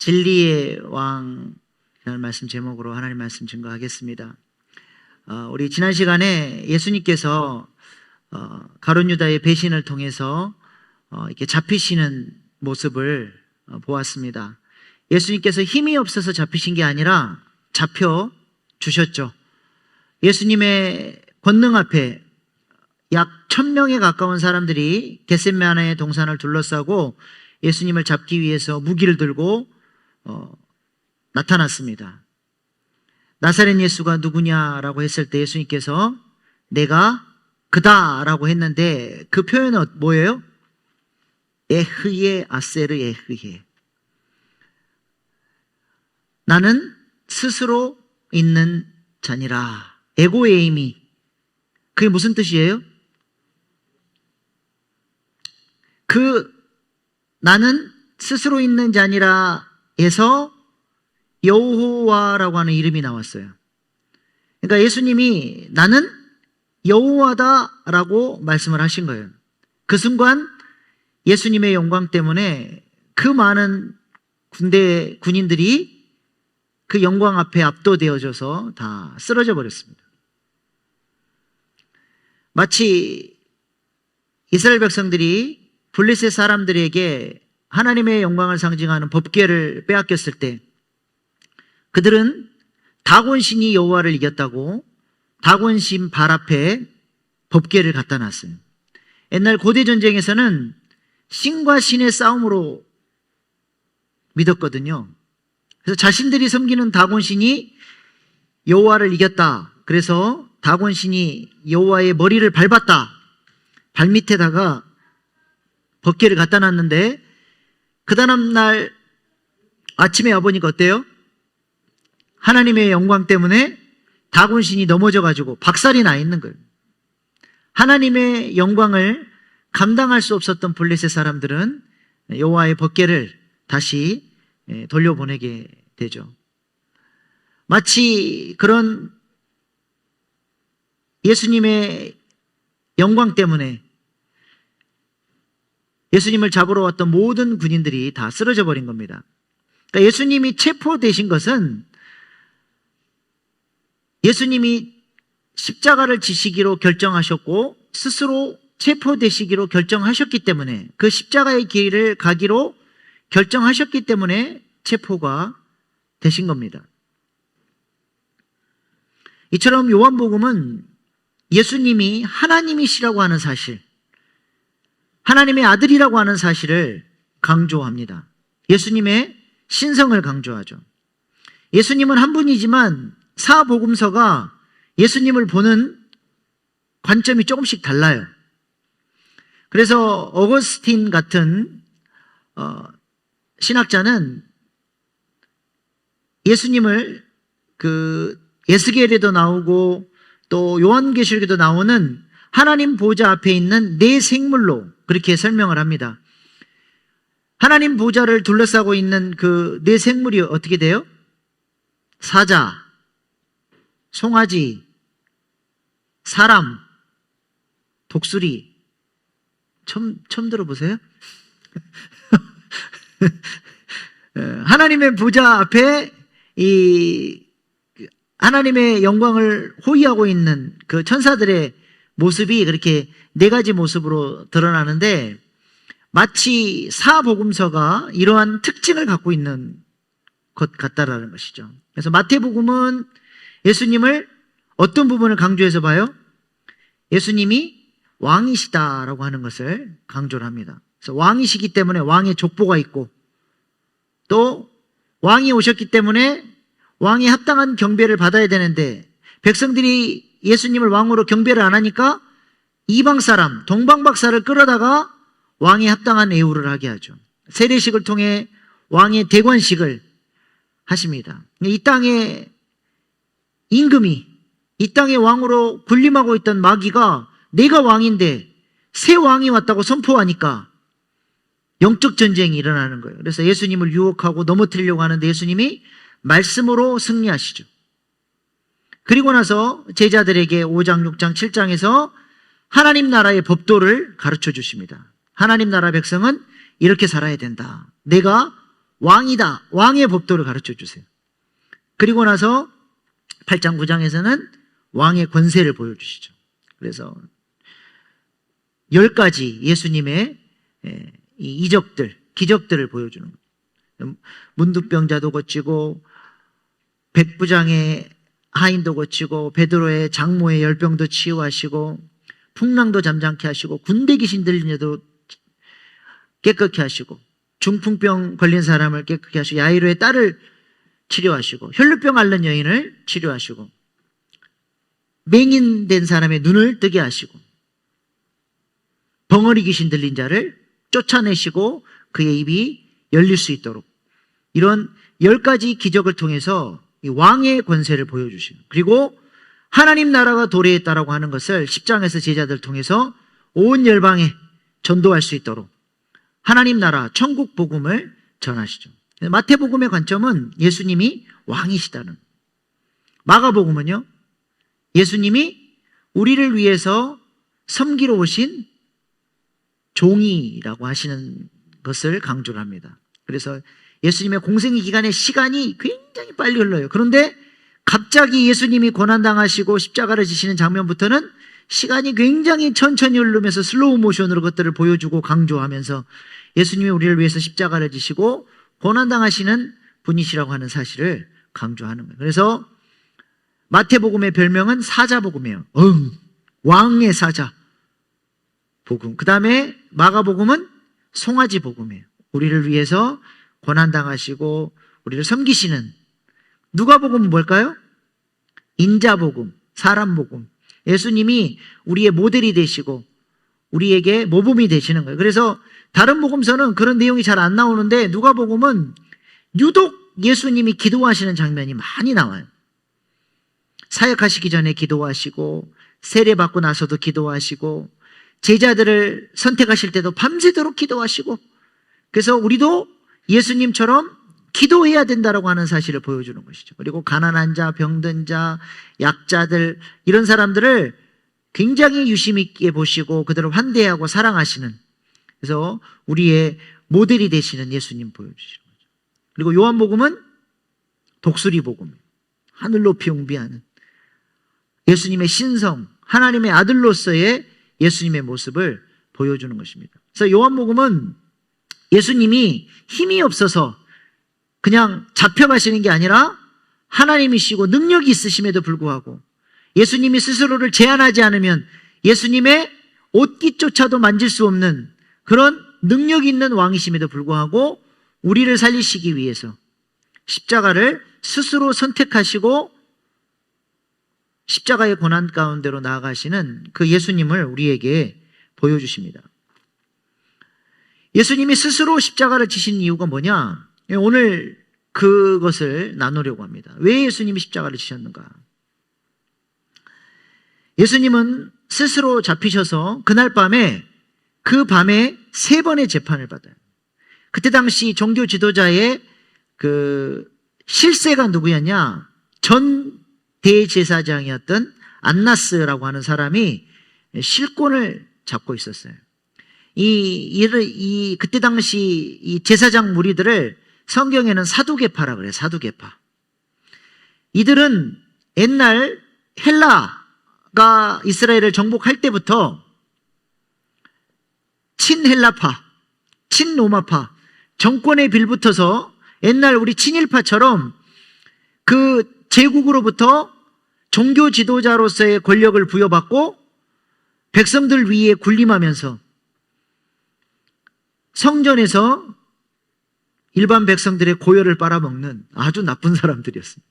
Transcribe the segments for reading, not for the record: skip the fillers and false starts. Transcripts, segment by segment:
진리의 왕이라는 말씀 제목으로 하나님 말씀 증거하겠습니다. 우리 지난 시간에 예수님께서 가룟 유다의 배신을 통해서 이렇게 잡히시는 모습을 보았습니다. 예수님께서 힘이 없어서 잡히신 게 아니라 잡혀 주셨죠. 예수님의 권능 앞에 약 1000명에 가까운 사람들이 겟세마네 동산을 둘러싸고 예수님을 잡기 위해서 무기를 들고 나타났습니다. 나사렛 예수가 누구냐라고 했을 때 예수님께서 내가 그다라고 했는데 그 표현은 뭐예요? 에흐예 아세르 에흐예. 나는 스스로 있는 자니라. 에고에이미. 그게 무슨 뜻이에요? 나는 스스로 있는 자니라 에서 여호와라고 하는 이름이 나왔어요. 그러니까 예수님이 나는 여호와다라고 말씀을 하신 거예요. 그 순간 예수님의 영광 때문에 그 많은 군인들이 그 영광 앞에 압도되어져서 다 쓰러져 버렸습니다. 마치 이스라엘 백성들이 블레셋 사람들에게 하나님의 영광을 상징하는 법궤를 빼앗겼을 때 그들은 다곤신이 여호와를 이겼다고 다곤신 발 앞에 법궤를 갖다 놨어요. 옛날 고대 전쟁에서는 신과 신의 싸움으로 믿었거든요. 그래서 자신들이 섬기는 다곤신이 여호와를 이겼다. 그래서 다곤신이 여호와의 머리를 밟았다. 발밑에다가 법궤를 갖다 놨는데 그 다음 날 아침에 와보니까 어때요? 하나님의 영광 때문에 다곤신이 넘어져가지고 박살이 나 있는 거예요. 하나님의 영광을 감당할 수 없었던 블레셋 사람들은 여호와의 법궤를 다시 돌려보내게 되죠. 마치 그런 예수님의 영광 때문에 예수님을 잡으러 왔던 모든 군인들이 다 쓰러져 버린 겁니다. 그러니까 예수님이 체포되신 것은 예수님이 십자가를 지시기로 결정하셨고 스스로 체포되시기로 결정하셨기 때문에 그 십자가의 길을 가기로 결정하셨기 때문에 체포가 되신 겁니다. 이처럼 요한복음은 예수님이 하나님이시라고 하는 사실, 하나님의 아들이라고 하는 사실을 강조합니다. 예수님의 신성을 강조하죠. 예수님은 한 분이지만 사복음서가 예수님을 보는 관점이 조금씩 달라요. 그래서 어거스틴 같은 신학자는 예수님을 에스겔에도 나오고 또 요한계시록에도 나오는 하나님 보좌 앞에 있는 네 생물로 그렇게 설명을 합니다. 하나님 보좌를 둘러싸고 있는 그 네 생물이 어떻게 돼요? 사자, 송아지, 사람, 독수리. 처음 들어보세요? 하나님의 보좌 앞에 하나님의 영광을 호위하고 있는 그 천사들의 모습이 그렇게 네 가지 모습으로 드러나는데 마치 사복음서가 이러한 특징을 갖고 있는 것 같다라는 것이죠. 그래서 마태복음은 예수님을 어떤 부분을 강조해서 봐요? 예수님이 왕이시다라고 하는 것을 강조를 합니다. 그래서 왕이시기 때문에 왕의 족보가 있고 또 왕이 오셨기 때문에 왕에 합당한 경배를 받아야 되는데 백성들이 예수님을 왕으로 경배를 안 하니까 이방 사람, 동방박사를 끌어다가 왕에 합당한 예우를 하게 하죠. 세례식을 통해 왕의 대관식을 하십니다. 이 땅의 임금이 이 땅의 왕으로 군림하고 있던 마귀가 내가 왕인데 새 왕이 왔다고 선포하니까 영적 전쟁이 일어나는 거예요. 그래서 예수님을 유혹하고 넘어뜨리려고 하는데 예수님이 말씀으로 승리하시죠. 그리고 나서 제자들에게 5장, 6장, 7장에서 하나님 나라의 법도를 가르쳐 주십니다. 하나님 나라 백성은 이렇게 살아야 된다. 내가 왕이다. 왕의 법도를 가르쳐 주세요. 그리고 나서 8장 9장에서는 왕의 권세를 보여주시죠. 그래서 10가지 예수님의 이 이적들, 기적들을 보여주는 거예요. 문둥병자도 고치고 백부장의 하인도 고치고 베드로의 장모의 열병도 치유하시고 풍랑도 잠잠케 하시고 군대 귀신 들린 자도 깨끗게 하시고 중풍병 걸린 사람을 깨끗게 하시고 야이로의 딸을 치료하시고 혈루병 앓는 여인을 치료하시고 맹인된 사람의 눈을 뜨게 하시고 벙어리 귀신 들린 자를 쫓아내시고 그의 입이 열릴 수 있도록 이런 10가지 기적을 통해서 이 왕의 권세를 보여주시는, 그리고 하나님 나라가 도래했다라고 하는 것을 10장에서 제자들 통해서 온 열방에 전도할 수 있도록 하나님 나라 천국 복음을 전하시죠. 마태복음의 관점은 예수님이 왕이시다는, 마가복음은요 예수님이 우리를 위해서 섬기러 오신 종이라고 하시는 것을 강조를 합니다. 그래서 예수님의 공생의 기간의 시간이 굉장히 빨리 흘러요. 그런데 갑자기 예수님이 고난당하시고 십자가를 지시는 장면부터는 시간이 굉장히 천천히 흐르면서 슬로우 모션으로 그것들을 보여주고 강조하면서 예수님이 우리를 위해서 십자가를 지시고 고난당하시는 분이시라고 하는 사실을 강조하는 거예요. 그래서 마태복음의 별명은 사자복음이에요. 왕의 사자 복음. 그 다음에 마가복음은 송아지 복음이에요. 우리를 위해서 고난당하시고 우리를 섬기시는. 누가복음은 뭘까요? 인자복음, 사람복음. 예수님이 우리의 모델이 되시고 우리에게 모범이 되시는 거예요. 그래서 다른 복음서는 그런 내용이 잘 안 나오는데 누가복음은 유독 예수님이 기도하시는 장면이 많이 나와요. 사역하시기 전에 기도하시고 세례받고 나서도 기도하시고 제자들을 선택하실 때도 밤새도록 기도하시고, 그래서 우리도 예수님처럼 기도해야 된다라고 하는 사실을 보여주는 것이죠. 그리고 가난한 자, 병든 자, 약자들 이런 사람들을 굉장히 유심 있게 보시고 그들을 환대하고 사랑하시는, 그래서 우리의 모델이 되시는 예수님 보여주시는 거죠. 그리고 요한복음은 독수리 복음, 하늘 높이 웅비하는 예수님의 신성, 하나님의 아들로서의 예수님의 모습을 보여주는 것입니다. 그래서 요한복음은 예수님이 힘이 없어서 그냥 잡혀가시는 게 아니라 하나님이시고 능력이 있으심에도 불구하고 예수님이 스스로를 제한하지 않으면 예수님의 옷깃조차도 만질 수 없는 그런 능력이 있는 왕이심에도 불구하고 우리를 살리시기 위해서 십자가를 스스로 선택하시고 십자가의 고난 가운데로 나아가시는 그 예수님을 우리에게 보여주십니다. 예수님이 스스로 십자가를 지신 이유가 뭐냐? 오늘 그것을 나누려고 합니다. 왜 예수님이 십자가를 지셨는가? 예수님은 스스로 잡히셔서 그날 밤에 그 밤에 3번의 재판을 받아요. 그때 당시 종교 지도자의 그 실세가 누구였냐? 전 대제사장이었던 안나스라고 하는 사람이 실권을 잡고 있었어요. 그때 당시 이 제사장 무리들을 성경에는 사두개파라 그래요. 사두개파. 이들은 옛날 헬라가 이스라엘을 정복할 때부터 친헬라파, 친로마파 정권에 빌붙어서 옛날 우리 친일파처럼 그 제국으로부터 종교 지도자로서의 권력을 부여받고 백성들 위에 군림하면서 성전에서 일반 백성들의 고열을 빨아먹는 아주 나쁜 사람들이었습니다.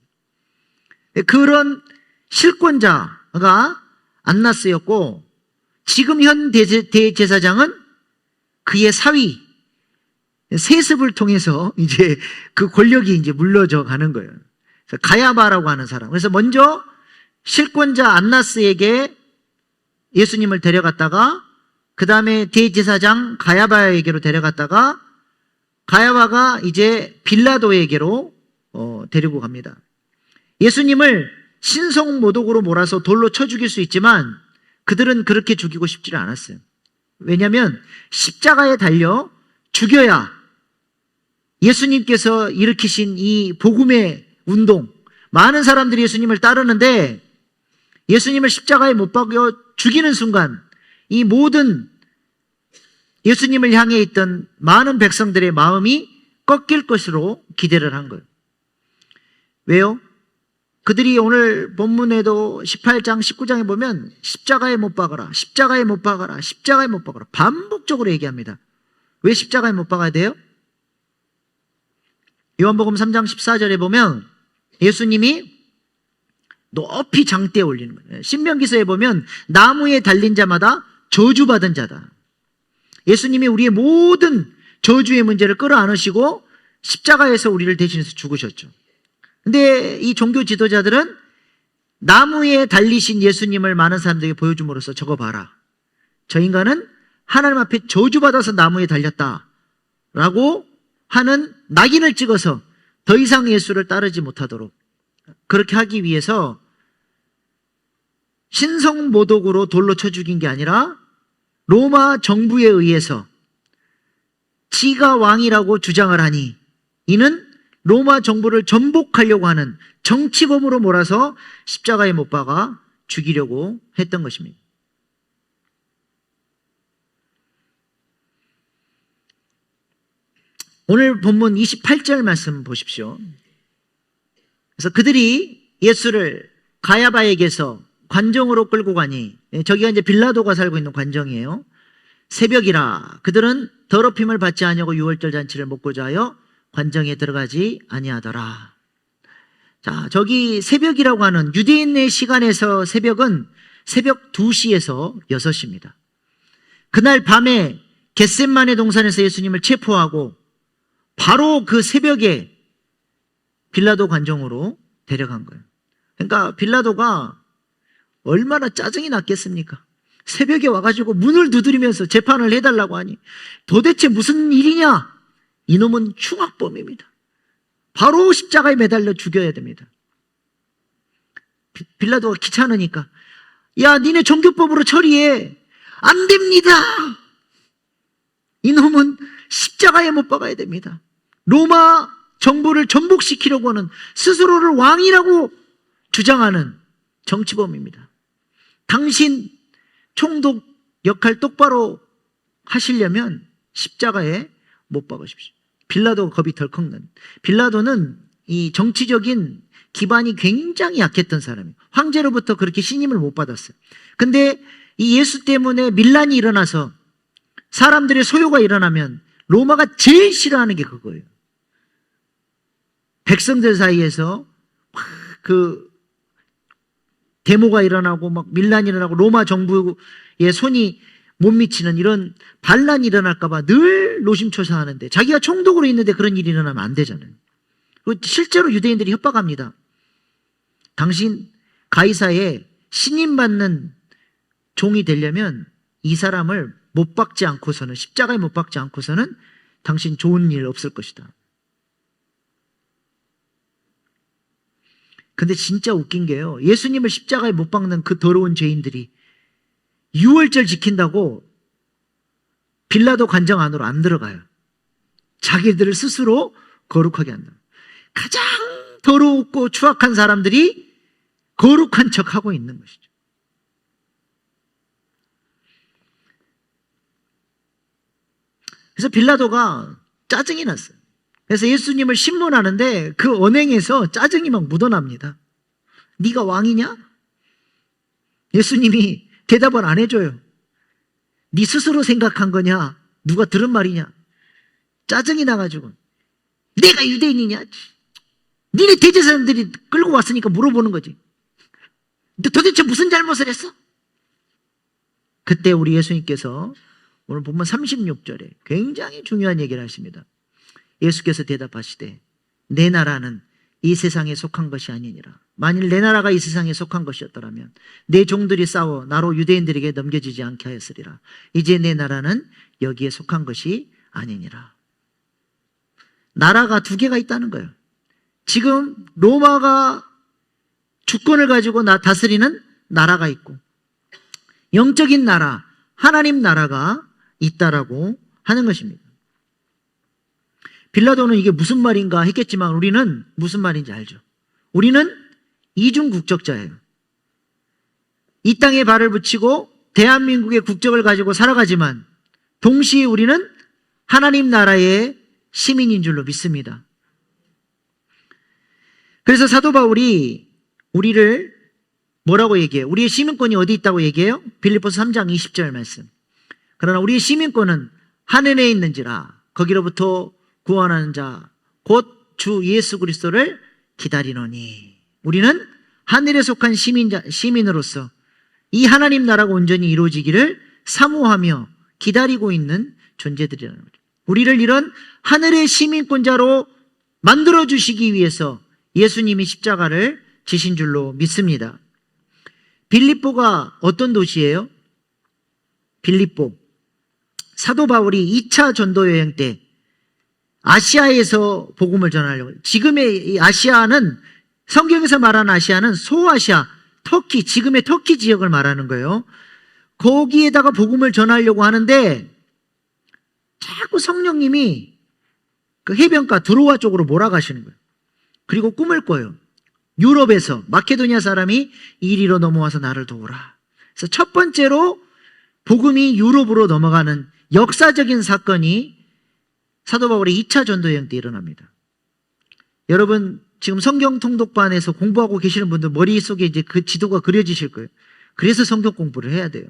그런 실권자가 안나스였고 지금 현 대제사장은 그의 사위 세습을 통해서 이제 그 권력이 이제 물러져 가는 거예요. 그래서 가야바라고 하는 사람. 그래서 먼저 실권자 안나스에게 예수님을 데려갔다가 그 다음에 대제사장 가야바에게로 데려갔다가 가야바가 이제 빌라도에게로 데리고 갑니다. 예수님을 신성모독으로 몰아서 돌로 쳐 죽일 수 있지만 그들은 그렇게 죽이고 싶지를 않았어요. 왜냐하면 십자가에 달려 죽여야 예수님께서 일으키신 이 복음의 운동, 많은 사람들이 예수님을 따르는데 예수님을 십자가에 못 박여 죽이는 순간 이 모든 예수님을 향해 있던 많은 백성들의 마음이 꺾일 것으로 기대를 한 거예요. 왜요? 그들이 오늘 본문에도 18장, 19장에 보면 십자가에 못 박아라, 십자가에 못 박아라, 십자가에 못 박아라 반복적으로 얘기합니다. 왜 십자가에 못 박아야 돼요? 요한복음 3장 14절에 보면 예수님이 높이 장대에 올리는 거예요. 신명기서에 보면 나무에 달린 자마다 저주받은 자다. 예수님이 우리의 모든 저주의 문제를 끌어안으시고 십자가에서 우리를 대신해서 죽으셨죠. 근데 이 종교 지도자들은 나무에 달리신 예수님을 많은 사람들에게 보여줌으로써 저거 봐라, 저 인간은 하나님 앞에 저주받아서 나무에 달렸다라고 하는 낙인을 찍어서 더 이상 예수를 따르지 못하도록 그렇게 하기 위해서 신성모독으로 돌로 쳐 죽인 게 아니라 로마 정부에 의해서 지가 왕이라고 주장을 하니 이는 로마 정부를 전복하려고 하는 정치범으로 몰아서 십자가에 못 박아 죽이려고 했던 것입니다. 오늘 본문 28절 말씀 보십시오. 그래서 그들이 예수를 가야바에게서 관정으로 끌고 가니, 저기가 이제 빌라도가 살고 있는 관정이에요. 새벽이라 그들은 더럽힘을 받지 아니하고 유월절 잔치를 먹고자 하여 관정에 들어가지 아니하더라. 자, 저기 새벽이라고 하는 유대인의 시간에서 새벽은 새벽 2시에서 6시입니다. 그날 밤에 겟셋마네 동산에서 예수님을 체포하고 바로 그 새벽에 빌라도 관정으로 데려간 거예요. 그러니까 빌라도가 얼마나 짜증이 났겠습니까? 새벽에 와가지고 문을 두드리면서 재판을 해달라고 하니 도대체 무슨 일이냐? 이놈은 흉악범입니다. 바로 십자가에 매달려 죽여야 됩니다. 빌라도가 귀찮으니까 야, 니네 종교법으로 처리해. 안 됩니다. 이놈은 십자가에 못 박아야 됩니다. 로마 정부를 전복시키려고 하는, 스스로를 왕이라고 주장하는 정치범입니다. 당신 총독 역할 똑바로 하시려면 십자가에 못 박으십시오. 빌라도가 겁이 덜컥 난. 빌라도는 이 정치적인 기반이 굉장히 약했던 사람이에요. 황제로부터 그렇게 신임을 못 받았어요. 근데 이 예수 때문에 밀란이 일어나서 사람들의 소요가 일어나면 로마가 제일 싫어하는 게 그거예요. 백성들 사이에서 막 그 데모가 일어나고 막 밀란이 일어나고 로마 정부의 손이 못 미치는 이런 반란이 일어날까봐 늘 노심초사하는데, 자기가 총독으로 있는데 그런 일이 일어나면 안 되잖아요. 실제로 유대인들이 협박합니다. 당신 가이사의 신임받는 종이 되려면 이 사람을 못 박지 않고서는, 십자가에 못 박지 않고서는 당신 좋은 일 없을 것이다. 근데 진짜 웃긴 게요, 예수님을 십자가에 못 박는 그 더러운 죄인들이 유월절 지킨다고 빌라도 관정 안으로 안 들어가요. 자기들을 스스로 거룩하게 한다. 가장 더럽고 추악한 사람들이 거룩한 척하고 있는 것이죠. 그래서 빌라도가 짜증이 났어요. 그래서 예수님을 신문하는데 그 언행에서 짜증이 막 묻어납니다. 네가 왕이냐? 예수님이 대답을 안 해줘요. 네 스스로 생각한 거냐? 누가 들은 말이냐? 짜증이 나가지고 내가 유대인이냐? 니네 대제사장들이 끌고 왔으니까 물어보는 거지. 너 도대체 무슨 잘못을 했어? 그때 우리 예수님께서 오늘 보면 36절에 굉장히 중요한 얘기를 하십니다. 예수께서 대답하시되 내 나라는 이 세상에 속한 것이 아니니라. 만일 내 나라가 이 세상에 속한 것이었더라면 내 종들이 싸워 나로 유대인들에게 넘겨지지 않게 하였으리라. 이제 내 나라는 여기에 속한 것이 아니니라. 나라가 두 개가 있다는 거예요. 지금 로마가 주권을 가지고 다스리는 나라가 있고, 영적인 나라, 하나님 나라가 있다라고 하는 것입니다. 빌라도는 이게 무슨 말인가 했겠지만 우리는 무슨 말인지 알죠. 우리는 이중 국적자예요. 이 땅에 발을 붙이고 대한민국의 국적을 가지고 살아가지만 동시에 우리는 하나님 나라의 시민인 줄로 믿습니다. 그래서 사도 바울이 우리를 뭐라고 얘기해요? 우리의 시민권이 어디 있다고 얘기해요? 빌립보서 3장 20절 말씀. 그러나 우리의 시민권은 하늘에 있는지라 거기로부터 구원하는 자 곧 주 예수 그리스도를 기다리노니. 우리는 하늘에 속한 시민으로서 이 하나님 나라가 온전히 이루어지기를 사모하며 기다리고 있는 존재들이라는 거죠. 우리를 이런 하늘의 시민권자로 만들어주시기 위해서 예수님이 십자가를 지신 줄로 믿습니다. 빌립보가 어떤 도시예요? 빌립보. 사도 바울이 2차 전도 여행 때 아시아에서 복음을 전하려고. 지금의 이 아시아는, 성경에서 말하는 아시아는 소아시아, 터키, 지금의 터키 지역을 말하는 거예요. 거기에다가 복음을 전하려고 하는데 자꾸 성령님이 그 해변가 드로아 쪽으로 몰아가시는 거예요. 그리고 꿈을 꿔요. 유럽에서 마케도니아 사람이 이리로 넘어와서 나를 도우라. 그래서 첫 번째로 복음이 유럽으로 넘어가는 역사적인 사건이 사도 바울의 2차 전도 여행 때 일어납니다. 여러분 지금 성경 통독반에서 공부하고 계시는 분들 머릿속에 이제 그 지도가 그려지실 거예요. 그래서 성경 공부를 해야 돼요.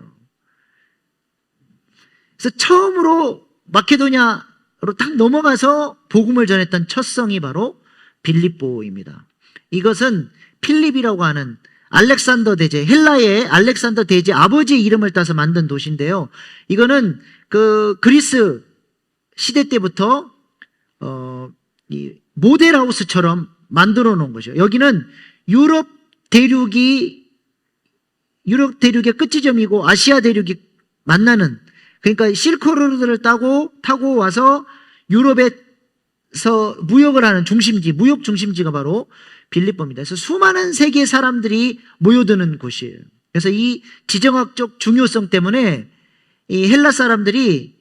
그래서 처음으로 마케도니아로 딱 넘어가서 복음을 전했던 첫 성이 바로 빌립보입니다. 이것은 필립이라고 하는 알렉산더 대제, 헬라의 알렉산더 대제 아버지의 이름을 따서 만든 도시인데요. 이거는 그 그리스 시대 때부터 이 모델하우스처럼 만들어 놓은 거죠. 여기는 유럽 대륙의 끝지점이고 아시아 대륙이 만나는, 그러니까 실크로드를 타고 와서 유럽에서 무역을 하는 중심지, 무역 중심지가 바로 빌립보입니다. 그래서 수많은 세계 사람들이 모여드는 곳이에요. 그래서 이 지정학적 중요성 때문에 이 헬라 사람들이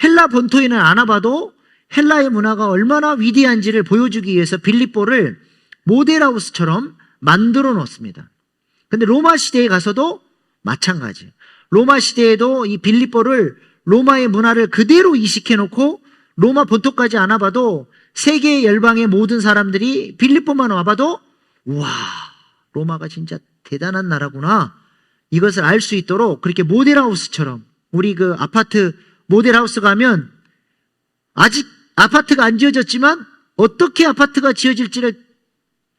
헬라 본토에는 안 와봐도 헬라의 문화가 얼마나 위대한지를 보여주기 위해서 빌립보를 모델하우스처럼 만들어 놓습니다. 근데 로마 시대에 가서도 마찬가지예요. 로마 시대에도 이 빌립보를 로마의 문화를 그대로 이식해 놓고 로마 본토까지 안 와봐도 세계 열방의 모든 사람들이 빌립보만 와봐도 우와, 로마가 진짜 대단한 나라구나, 이것을 알 수 있도록 그렇게 모델하우스처럼, 우리 그 아파트 모델하우스 가면 아직 아파트가 안 지어졌지만 어떻게 아파트가 지어질지를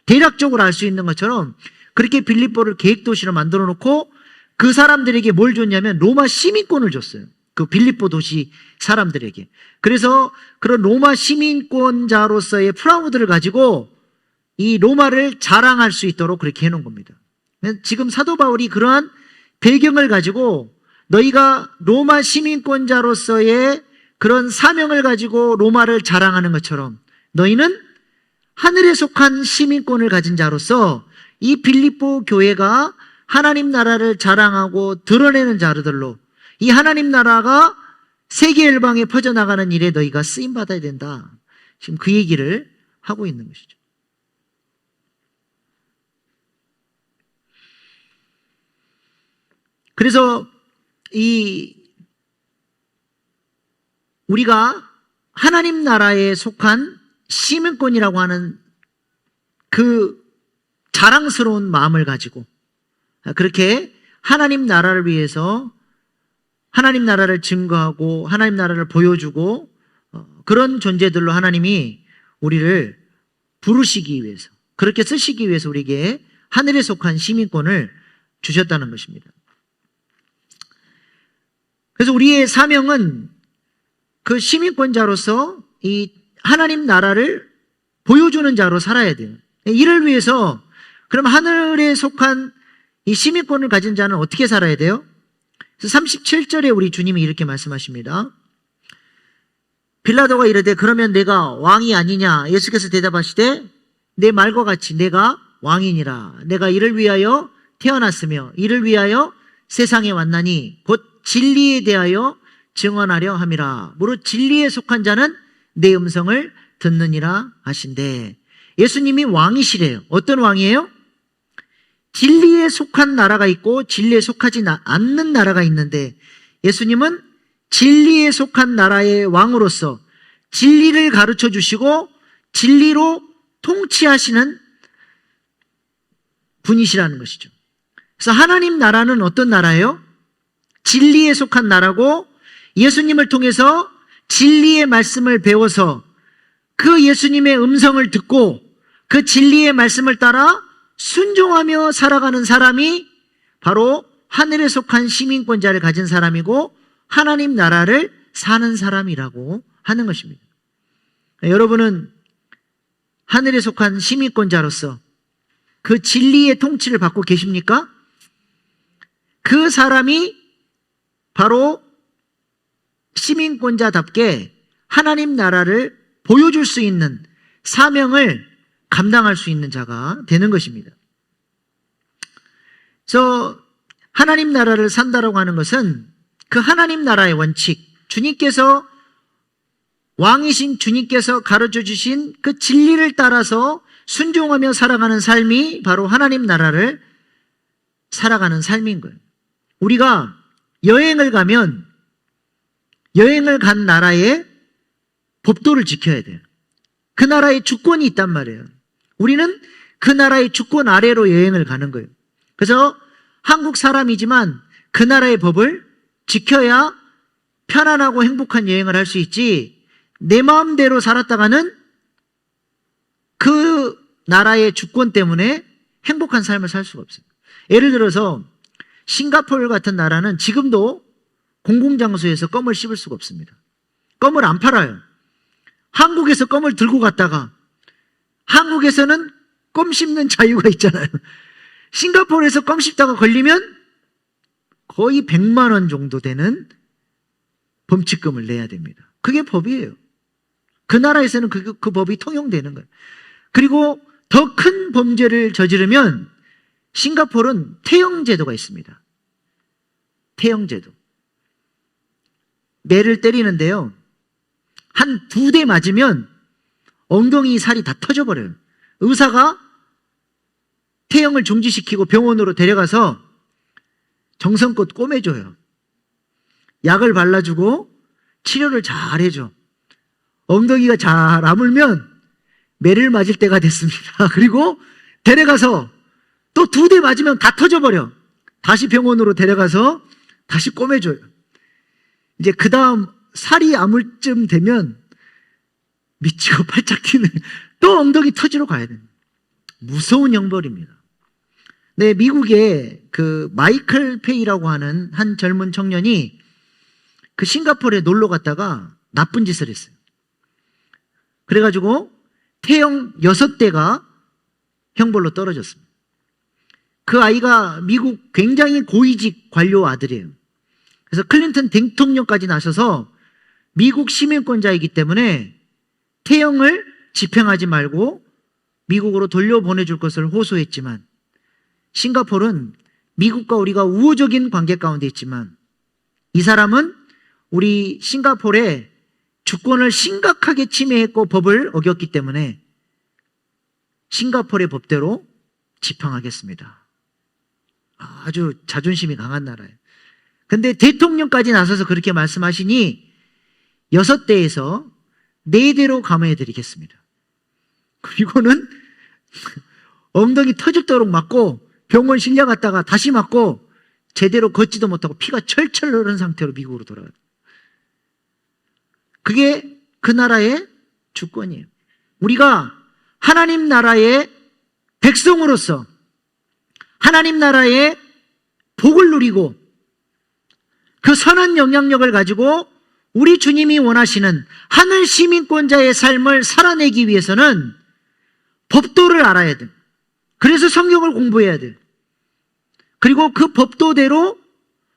대략적으로 알 수 있는 것처럼 그렇게 빌립보를 계획도시로 만들어 놓고 그 사람들에게 뭘 줬냐면 로마 시민권을 줬어요. 그 빌립보 도시 사람들에게. 그래서 그런 로마 시민권자로서의 프라우드를 가지고 이 로마를 자랑할 수 있도록 그렇게 해놓은 겁니다. 지금 사도 바울이 그러한 배경을 가지고 너희가 로마 시민권자로서의 그런 사명을 가지고 로마를 자랑하는 것처럼 너희는 하늘에 속한 시민권을 가진 자로서 이 빌립보 교회가 하나님 나라를 자랑하고 드러내는 자들로 이 하나님 나라가 세계 열방에 퍼져나가는 일에 너희가 쓰임받아야 된다. 지금 그 얘기를 하고 있는 것이죠. 그래서 우리가 하나님 나라에 속한 시민권이라고 하는 그 자랑스러운 마음을 가지고 그렇게 하나님 나라를 위해서 하나님 나라를 증거하고 하나님 나라를 보여주고 그런 존재들로 하나님이 우리를 부르시기 위해서, 그렇게 쓰시기 위해서 우리에게 하늘에 속한 시민권을 주셨다는 것입니다. 그래서 우리의 사명은 그 시민권자로서 이 하나님 나라를 보여주는 자로 살아야 돼요. 이를 위해서 그럼 하늘에 속한 이 시민권을 가진 자는 어떻게 살아야 돼요? 그래서 37절에 우리 주님이 이렇게 말씀하십니다. 빌라도가 이르되 그러면 내가 왕이 아니냐? 예수께서 대답하시되 내 말과 같이 내가 왕이니라. 내가 이를 위하여 태어났으며 이를 위하여 세상에 왔나니 곧 진리에 대하여 증언하려 함이라. 무릇 진리에 속한 자는 내 음성을 듣느니라 하신대. 예수님이 왕이시래요. 어떤 왕이에요? 진리에 속한 나라가 있고 진리에 속하지 않는 나라가 있는데, 예수님은 진리에 속한 나라의 왕으로서 진리를 가르쳐 주시고 진리로 통치하시는 분이시라는 것이죠. 그래서 하나님 나라는 어떤 나라예요? 진리에 속한 나라고, 예수님을 통해서 진리의 말씀을 배워서 그 예수님의 음성을 듣고 그 진리의 말씀을 따라 순종하며 살아가는 사람이 바로 하늘에 속한 시민권자를 가진 사람이고 하나님 나라를 사는 사람이라고 하는 것입니다. 여러분은 하늘에 속한 시민권자로서 그 진리의 통치를 받고 계십니까? 그 사람이 바로 시민권자답게 하나님 나라를 보여줄 수 있는 사명을 감당할 수 있는 자가 되는 것입니다. 그래서 하나님 나라를 산다라고 하는 것은 그 하나님 나라의 원칙, 주님께서, 왕이신 주님께서 가르쳐 주신 그 진리를 따라서 순종하며 살아가는 삶이 바로 하나님 나라를 살아가는 삶인 거예요. 우리가 여행을 가면 여행을 간 나라의 법도를 지켜야 돼요. 그 나라의 주권이 있단 말이에요. 우리는 그 나라의 주권 아래로 여행을 가는 거예요. 그래서 한국 사람이지만 그 나라의 법을 지켜야 편안하고 행복한 여행을 할 수 있지, 내 마음대로 살았다가는 그 나라의 주권 때문에 행복한 삶을 살 수가 없어요. 예를 들어서 싱가포르 같은 나라는 지금도 공공장소에서 껌을 씹을 수가 없습니다. 껌을 안 팔아요. 한국에서 껌을 들고 갔다가, 한국에서는 껌 씹는 자유가 있잖아요. 싱가포르에서 껌 씹다가 걸리면 거의 100만 원 정도 되는 범칙금을 내야 됩니다. 그게 법이에요. 그 나라에서는 그 법이 통용되는 거예요. 그리고 더 큰 범죄를 저지르면 싱가포르는 태형제도가 있습니다. 태형제도. 매를 때리는데요, 한 2대 맞으면 엉덩이 살이 다 터져버려요. 의사가 태형을 중지시키고 병원으로 데려가서 정성껏 꼬매줘요. 약을 발라주고 치료를 잘 해줘. 엉덩이가 잘 아물면 매를 맞을 때가 됐습니다. 그리고 데려가서 또 2대 맞으면 다 터져버려. 다시 병원으로 데려가서 다시 꼬매줘요. 이제 그 다음 살이 아물 쯤 되면 미치고 팔짝 뛰는, 또 엉덩이 터지러 가야 됩니다. 무서운 형벌입니다. 네, 미국의 그 마이클 페이라고 하는 한 젊은 청년이 그 싱가포르에 놀러 갔다가 나쁜 짓을 했어요. 그래가지고 태형 6대가 형벌로 떨어졌습니다. 그 아이가 미국 굉장히 고위직 관료 아들이에요. 그래서 클린턴 대통령까지 나서서 미국 시민권자이기 때문에 태형을 집행하지 말고 미국으로 돌려보내줄 것을 호소했지만, 싱가포르는 미국과 우리가 우호적인 관계 가운데 있지만 이 사람은 우리 싱가포르의 주권을 심각하게 침해했고 법을 어겼기 때문에 싱가포르의 법대로 집행하겠습니다. 아주 자존심이 강한 나라예요. 근데 대통령까지 나서서 그렇게 말씀하시니 6대에서 4대로 감해드리겠습니다. 그리고는 엉덩이 터질도록 맞고 병원 실려갔다가 다시 맞고 제대로 걷지도 못하고 피가 철철 흐른 상태로 미국으로 돌아가요. 그게 그 나라의 주권이에요. 우리가 하나님 나라의 백성으로서 하나님 나라의 복을 누리고 그 선한 영향력을 가지고 우리 주님이 원하시는 하늘 시민권자의 삶을 살아내기 위해서는 법도를 알아야 돼요. 그래서 성경을 공부해야 돼요. 그리고 그 법도대로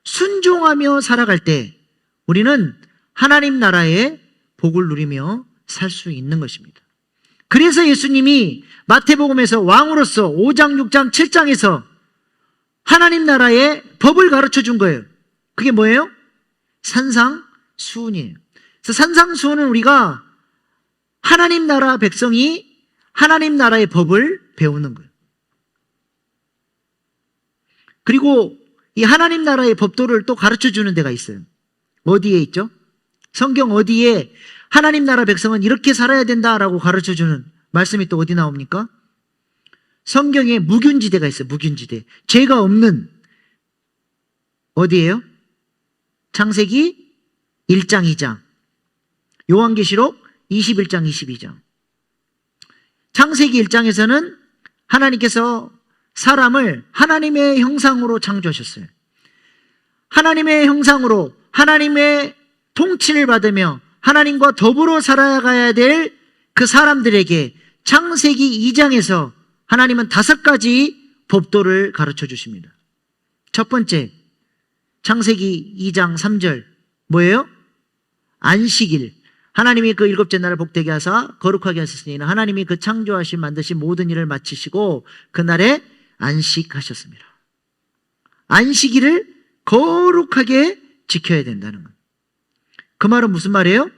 순종하며 살아갈 때 우리는 하나님 나라의 복을 누리며 살 수 있는 것입니다. 그래서 예수님이 마태복음에서 왕으로서 5장, 6장, 7장에서 하나님 나라의 법을 가르쳐 준 거예요. 그게 뭐예요? 산상수훈이에요. 그래서 산상수훈은 우리가 하나님 나라 백성이 하나님 나라의 법을 배우는 거예요. 그리고 이 하나님 나라의 법도를 또 가르쳐 주는 데가 있어요. 어디에 있죠? 성경 어디에 하나님 나라 백성은 이렇게 살아야 된다라고 가르쳐 주는 말씀이 또 어디 나옵니까? 성경에 무균지대가 있어요. 무균지대. 죄가 없는 어디예요? 창세기 1장 2장, 요한계시록 21장 22장. 창세기 1장에서는 하나님께서 사람을 하나님의 형상으로 창조하셨어요. 하나님의 형상으로 하나님의 통치를 받으며 하나님과 더불어 살아가야 될 그 사람들에게 창세기 2장에서 하나님은 5가지 법도를 가르쳐 주십니다. 첫 번째, 창세기 2장 3절 뭐예요? 안식일. 하나님이 그 7째 날을 복되게 하사 거룩하게 하셨으니 하나님이 그 창조하신 만드신 모든 일을 마치시고 그날에 안식하셨습니다. 안식일을 거룩하게 지켜야 된다는 것. 그 말은 무슨 말이에요?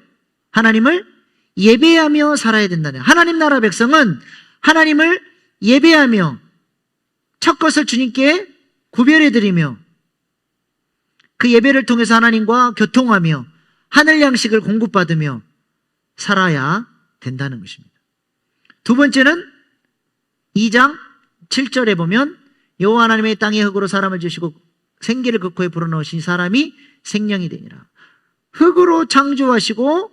하나님을 예배하며 살아야 된다는 거예요. 하나님 나라 백성은 하나님을 예배하며 첫 것을 주님께 구별해드리며 그 예배를 통해서 하나님과 교통하며 하늘 양식을 공급받으며 살아야 된다는 것입니다. 두 번째는 2장 7절에 보면 여호와 하나님의 땅의 흙으로 사람을 지으시고 생기를 그 코에 불어넣으신 사람이 생명이 되니라. 흙으로 창조하시고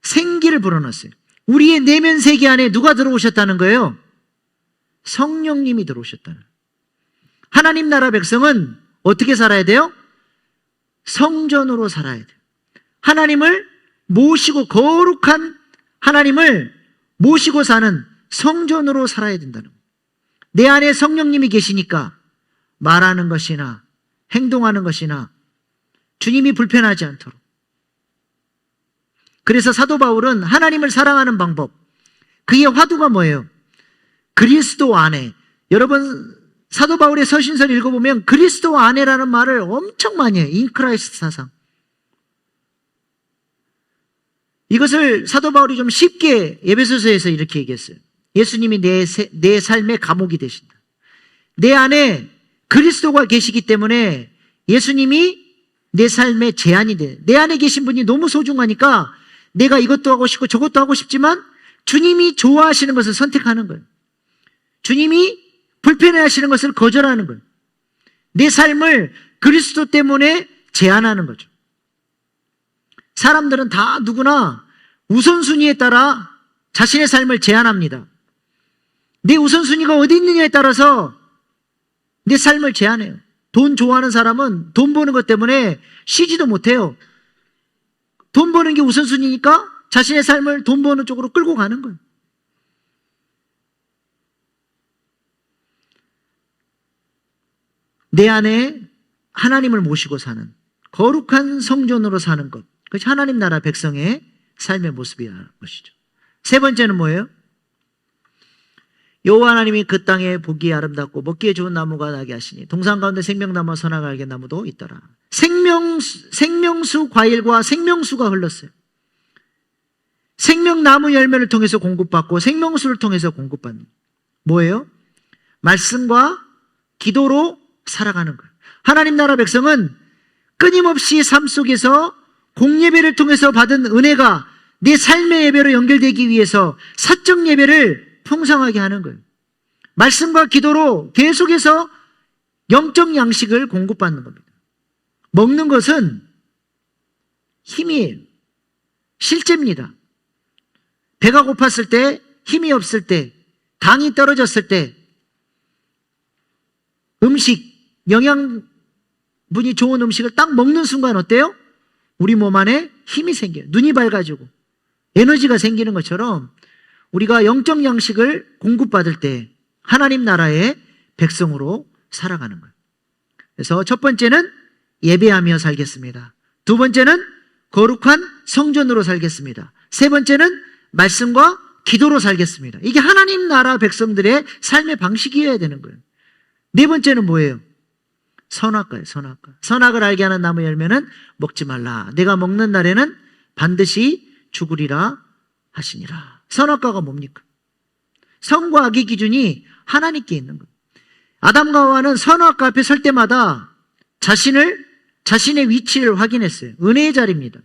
생기를 불어넣었어요. 우리의 내면 세계 안에 누가 들어오셨다는 거예요? 성령님이 들어오셨다는 거예요. 하나님 나라 백성은 어떻게 살아야 돼요? 성전으로 살아야 돼요. 하나님을 모시고 거룩한 하나님을 모시고 사는 성전으로 살아야 된다는 거예요. 내 안에 성령님이 계시니까 말하는 것이나 행동하는 것이나 주님이 불편하지 않도록. 그래서 사도 바울은 하나님을 사랑하는 방법, 그의 화두가 뭐예요? 그리스도 안에. 여러분 사도 바울의 서신서를 읽어보면 그리스도 안에라는 말을 엄청 많이 해요. 인크라이스트 사상. 이것을 사도 바울이 좀 쉽게 에베소서에서 이렇게 얘기했어요. 예수님이 내 삶의 감옥이 되신다. 내 안에 그리스도가 계시기 때문에 예수님이 내 삶의 제한이 돼. 내 안에 계신 분이 너무 소중하니까 내가 이것도 하고 싶고 저것도 하고 싶지만 주님이 좋아하시는 것을 선택하는 거예요. 주님이 불편해하시는 것을 거절하는 거예요. 내 삶을 그리스도 때문에 제한하는 거죠. 사람들은 다 누구나 우선순위에 따라 자신의 삶을 제한합니다. 내 우선순위가 어디 있느냐에 따라서 내 삶을 제한해요. 돈 좋아하는 사람은 돈 버는 것 때문에 쉬지도 못해요. 돈 버는 게 우선순위니까 자신의 삶을 돈 버는 쪽으로 끌고 가는 거예요. 내 안에 하나님을 모시고 사는 거룩한 성전으로 사는 것, 그것이 하나님 나라 백성의 삶의 모습이라는 것이죠. 세 번째는 뭐예요? 여호와 하나님이 그 땅에 보기에 아름답고 먹기에 좋은 나무가 나게 하시니 동산 가운데 생명나무와 선악을 알게 나무도 있더라. 생명수 과일과 생명수가 흘렀어요. 생명나무 열매를 통해서 공급받고 생명수를 통해서 공급받는 뭐예요? 말씀과 기도로 살아가는 거예요. 하나님 나라 백성은 끊임없이 삶 속에서 공예배를 통해서 받은 은혜가 내 삶의 예배로 연결되기 위해서 사적 예배를 풍성하게 하는 거예요. 말씀과 기도로 계속해서 영적 양식을 공급받는 겁니다. 먹는 것은 힘이에요. 실제입니다. 배가 고팠을 때, 힘이 없을 때, 당이 떨어졌을 때 음식, 영양분이 좋은 음식을 딱 먹는 순간 어때요? 우리 몸 안에 힘이 생겨요. 눈이 밝아지고 에너지가 생기는 것처럼 우리가 영적 양식을 공급받을 때 하나님 나라의 백성으로 살아가는 거예요. 그래서 첫 번째는 예배하며 살겠습니다. 두 번째는 거룩한 성전으로 살겠습니다. 세 번째는 말씀과 기도로 살겠습니다. 이게 하나님 나라 백성들의 삶의 방식이어야 되는 거예요. 네 번째는 뭐예요? 선악과예요. 선악과. 선악을 알게 하는 나무 열매는 먹지 말라. 내가 먹는 날에는 반드시 죽으리라 하시니라. 선악과가 뭡니까? 선과 악의 기준이 하나님께 있는 거예요. 아담과 하와는 선악과 앞에 설 때마다 자신의 위치를 확인했어요. 은혜의 자리입니다.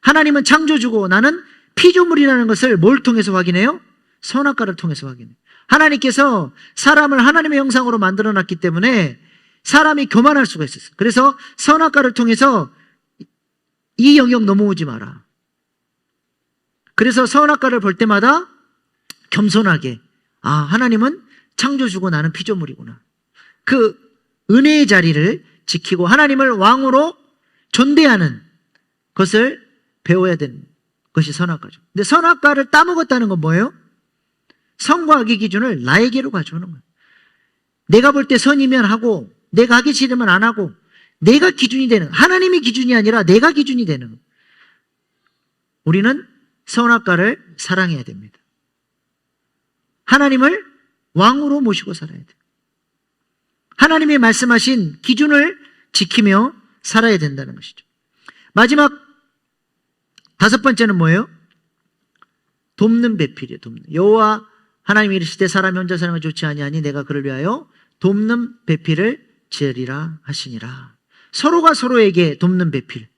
하나님은 창조주고 나는 피조물이라는 것을 뭘 통해서 확인해요? 선악과를 통해서 확인해요. 하나님께서 사람을 하나님의 형상으로 만들어놨기 때문에 사람이 교만할 수가 있었어요. 그래서 선악과를 통해서 이 영역 넘어오지 마라. 그래서 선악과를 볼 때마다 겸손하게, 하나님은 창조주고 나는 피조물이구나. 그 은혜의 자리를 지키고 하나님을 왕으로 존대하는 것을 배워야 되는 것이 선악과죠. 근데 선악과를 따먹었다는 건 뭐예요? 선과 악의 기준을 나에게로 가져오는 거예요. 내가 볼 때 선이면 하고, 내가 하기 싫으면 안 하고, 내가 기준이 되는, 하나님이 기준이 아니라 내가 기준이 되는 거예요. 우리는 선악과를 사랑해야 됩니다. 하나님을 왕으로 모시고 살아야 돼요. 하나님이 말씀하신 기준을 지키며 살아야 된다는 것이죠. 마지막 5번째는 뭐예요? 돕는 배필이에요. 돕는. 여호와 하나님이 이르시되 사람이 혼자 사는 건 좋지 아니하니 내가 그를 위하여 돕는 배필을 지으리라 하시니라. 서로가 서로에게 돕는 배필.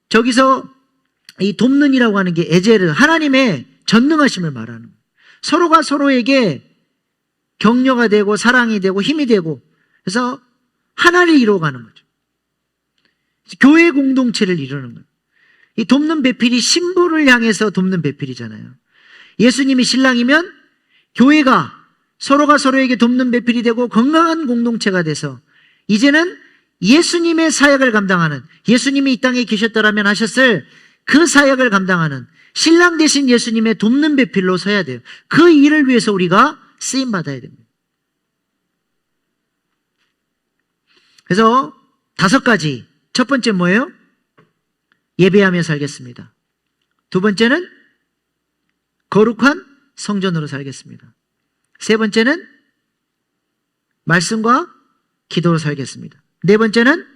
저기서 이 돕는이라고 하는 게 에제르, 하나님의 전능하심을 말하는 거예요. 서로가 서로에게 격려가 되고 사랑이 되고 힘이 되고, 그래서 하나를 이루어가는 거죠. 교회 공동체를 이루는 거예요. 이 돕는 배필이 신부를 향해서 돕는 배필이잖아요. 예수님이 신랑이면 교회가 서로가 서로에게 돕는 배필이 되고 건강한 공동체가 돼서 이제는 예수님의 사역을 감당하는, 예수님이 이 땅에 계셨더라면 하셨을 그 사역을 감당하는 신랑 대신 예수님의 돕는 배필로 서야 돼요. 그 일을 위해서 우리가 쓰임받아야 됩니다. 그래서 5가지. 첫 번째 뭐예요? 예배하며 살겠습니다. 두 번째는 거룩한 성전으로 살겠습니다. 세 번째는 말씀과 기도로 살겠습니다. 네 번째는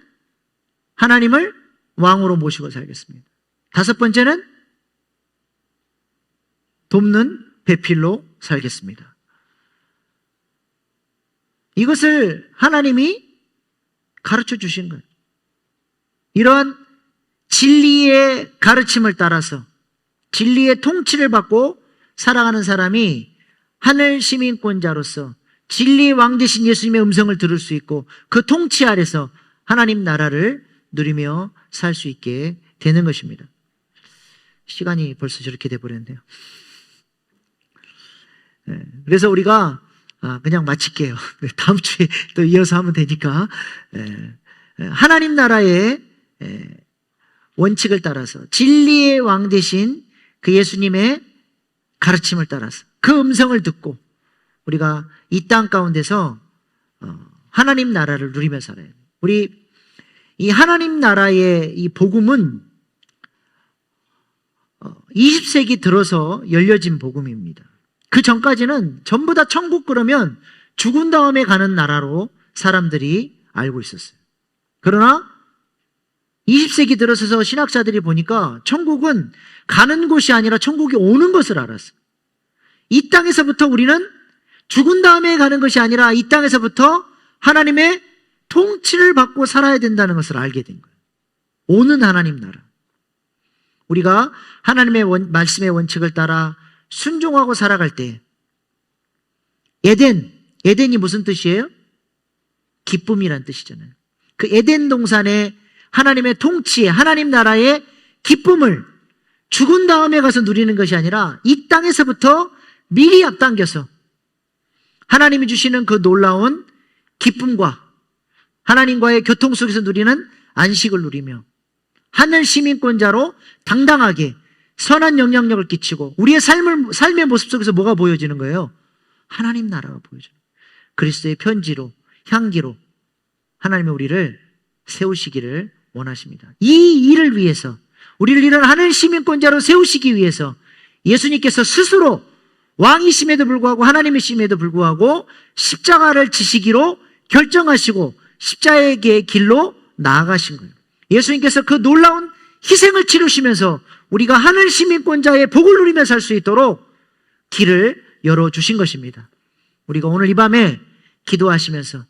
하나님을 왕으로 모시고 살겠습니다. 5번째는 돕는 배필로 살겠습니다. 이것을 하나님이 가르쳐 주신 거예요. 이러한 진리의 가르침을 따라서 진리의 통치를 받고 살아가는 사람이 하늘 시민권자로서 진리의 왕 되신 예수님의 음성을 들을 수 있고 그 통치 아래서 하나님 나라를 누리며 살 수 있게 되는 것입니다. 시간이 벌써 저렇게 돼버렸네요. 그래서 우리가 그냥 마칠게요. 다음 주에 또 이어서 하면 되니까. 하나님 나라의 원칙을 따라서 진리의 왕 되신 그 예수님의 가르침을 따라서 그 음성을 듣고 우리가 이 땅 가운데서 하나님 나라를 누리며 살아야 돼요. 우리 이 하나님 나라의 이 복음은 20세기 들어서 열려진 복음입니다. 그 전까지는 전부 다 천국 그러면 죽은 다음에 가는 나라로 사람들이 알고 있었어요. 그러나 20세기 들어서서 신학자들이 보니까 천국은 가는 곳이 아니라 천국이 오는 것을 알았어요. 이 땅에서부터 우리는 죽은 다음에 가는 것이 아니라 이 땅에서부터 하나님의 통치를 받고 살아야 된다는 것을 알게 된 거예요. 오는 하나님 나라. 우리가 하나님의 말씀의 원칙을 따라 순종하고 살아갈 때 에덴이 무슨 뜻이에요? 기쁨이란 뜻이잖아요. 그 에덴 동산의 하나님의 통치에 하나님 나라의 기쁨을 죽은 다음에 가서 누리는 것이 아니라 이 땅에서부터 미리 앞당겨서 하나님이 주시는 그 놀라운 기쁨과 하나님과의 교통 속에서 누리는 안식을 누리며 하늘 시민권자로 당당하게 선한 영향력을 끼치고 우리의 삶의 모습 속에서 뭐가 보여지는 거예요? 하나님 나라가 보여져요. 그리스도의 편지로 향기로 하나님이 우리를 세우시기를 원하십니다. 이 일을 위해서 우리를 이런 하늘 시민권자로 세우시기 위해서 예수님께서 스스로 왕이심에도 불구하고 하나님이심에도 불구하고 십자가를 지시기로 결정하시고 십자가의 길로 나아가신 거예요. 예수님께서 그 놀라운 희생을 치르시면서 우리가 하늘 시민권자의 복을 누리며 살 수 있도록 길을 열어주신 것입니다. 우리가 오늘 이 밤에 기도하시면서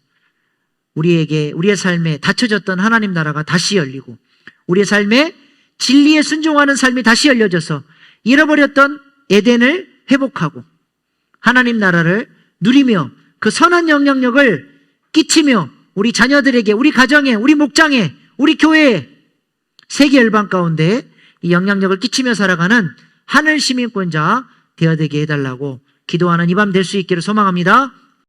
우리에게 우리의 삶에 닫혀졌던 하나님 나라가 다시 열리고 우리의 삶에 진리에 순종하는 삶이 다시 열려져서 잃어버렸던 에덴을 회복하고 하나님 나라를 누리며 그 선한 영향력을 끼치며 우리 자녀들에게, 우리 가정에, 우리 목장에, 우리 교회에, 세계 열방 가운데 이 영향력을 끼치며 살아가는 하늘 시민권자 되어되게 해달라고 기도하는 이 밤 될 수 있기를 소망합니다.